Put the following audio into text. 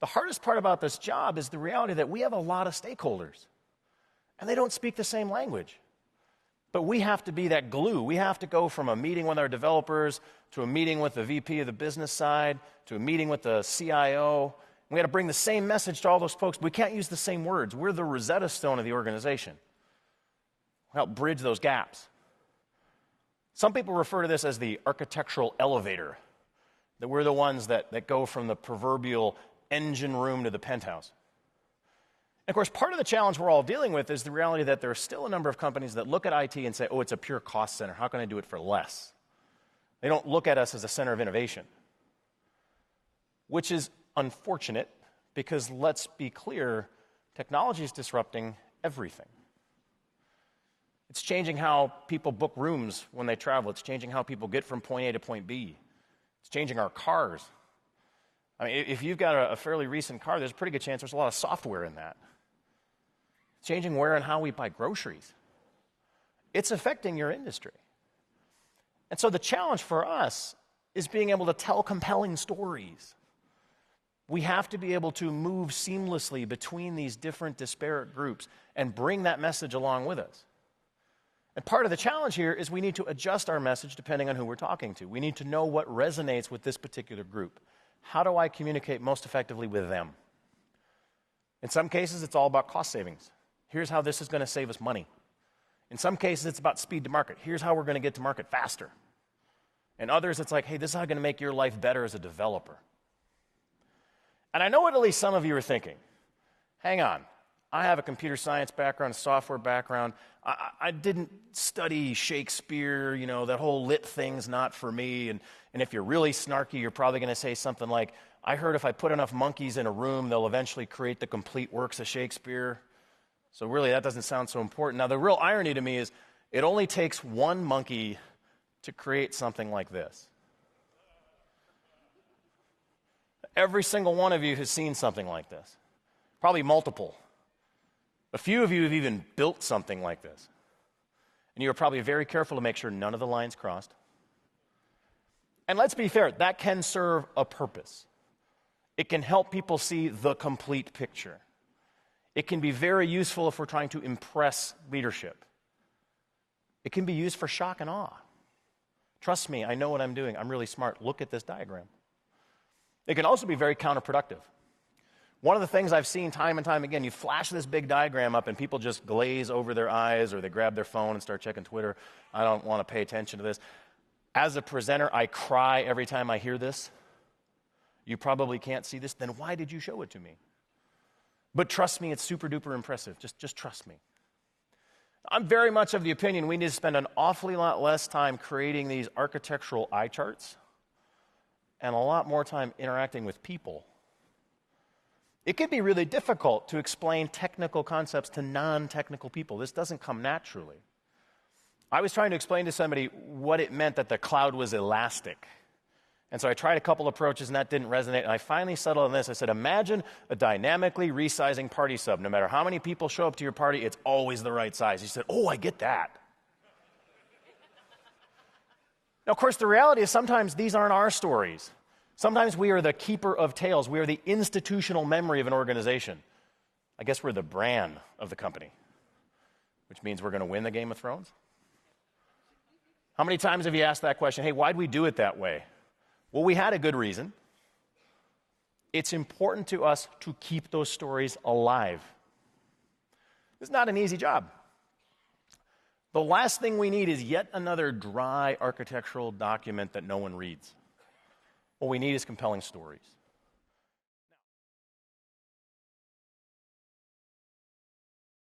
The hardest part about this job is the reality that we have a lot of stakeholders, and they don't speak the same language. But we have to be that glue. We have to go from a meeting with our developers to a meeting with the VP of the business side to a meeting with the CIO. We got to bring the same message to all those folks. We can't use the same words. We're the Rosetta Stone of the organization. We help bridge those gaps. Some people refer to this as the architectural elevator, that we're the ones that go from the proverbial engine room to the penthouse. And of course, part of the challenge we're all dealing with is the reality that there are still a number of companies that look at IT and say, oh, it's a pure cost center. How can I do it for less? They don't look at us as a center of innovation, which is unfortunate because, let's be clear, technology is disrupting everything. It's changing how people book rooms when they travel. It's changing how people get from point A to point B. It's changing our cars. I mean, if you've got a fairly recent car, there's a pretty good chance there's a lot of software in that. It's changing where and how we buy groceries. It's affecting your industry. And so the challenge for us is being able to tell compelling stories. We have to be able to move seamlessly between these different disparate groups and bring that message along with us. And part of the challenge here is we need to adjust our message depending on who we're talking to. We need to know what resonates with this particular group. How do I communicate most effectively with them? In some cases, it's all about cost savings. Here's how this is going to save us money. In some cases, it's about speed to market. Here's how we're going to get to market faster. In others, it's like, hey, this is how I'm going to make your life better as a developer. And I know what at least some of you are thinking. Hang on. I have a computer science background, a software background. I didn't study Shakespeare. You know, that whole lit thing's not for me. And if you're really snarky, you're probably going to say something like, I heard if I put enough monkeys in a room, they'll eventually create the complete works of Shakespeare. So really, that doesn't sound so important. Now, the real irony to me is it only takes one monkey to create something like this. Every single one of you has seen something like this, probably multiple. A few of you have even built something like this. And you are probably very careful to make sure none of the lines crossed. And let's be fair, that can serve a purpose. It can help people see the complete picture. It can be very useful if we're trying to impress leadership. It can be used for shock and awe. Trust me, I know what I'm doing. I'm really smart. Look at this diagram. It can also be very counterproductive. One of the things I've seen time and time again, you flash this big diagram up and people just glaze over their eyes or they grab their phone and start checking Twitter. I don't want to pay attention to this. As a presenter, I cry every time I hear this. You probably can't see this. Then why did you show it to me? But trust me, it's super duper impressive. Just trust me. I'm very much of the opinion we need to spend an awfully lot less time creating these architectural eye charts and a lot more time interacting with people. It can be really difficult to explain technical concepts to non-technical people. This doesn't come naturally. I was trying to explain to somebody what it meant that the cloud was elastic. And so I tried a couple approaches, and that didn't resonate. And I finally settled on this. I said, imagine a dynamically resizing party sub. No matter how many people show up to your party, it's always the right size. He said, oh, I get that. Now, of course, the reality is sometimes these aren't our stories. Sometimes we are the keeper of tales. We are the institutional memory of an organization. I guess we're the brand of the company, which means we're going to win the Game of Thrones. How many times have you asked that question? Hey, why'd we do it that way? Well, we had a good reason. It's important to us to keep those stories alive. It's not an easy job. The last thing we need is yet another dry architectural document that no one reads. What we need is compelling stories.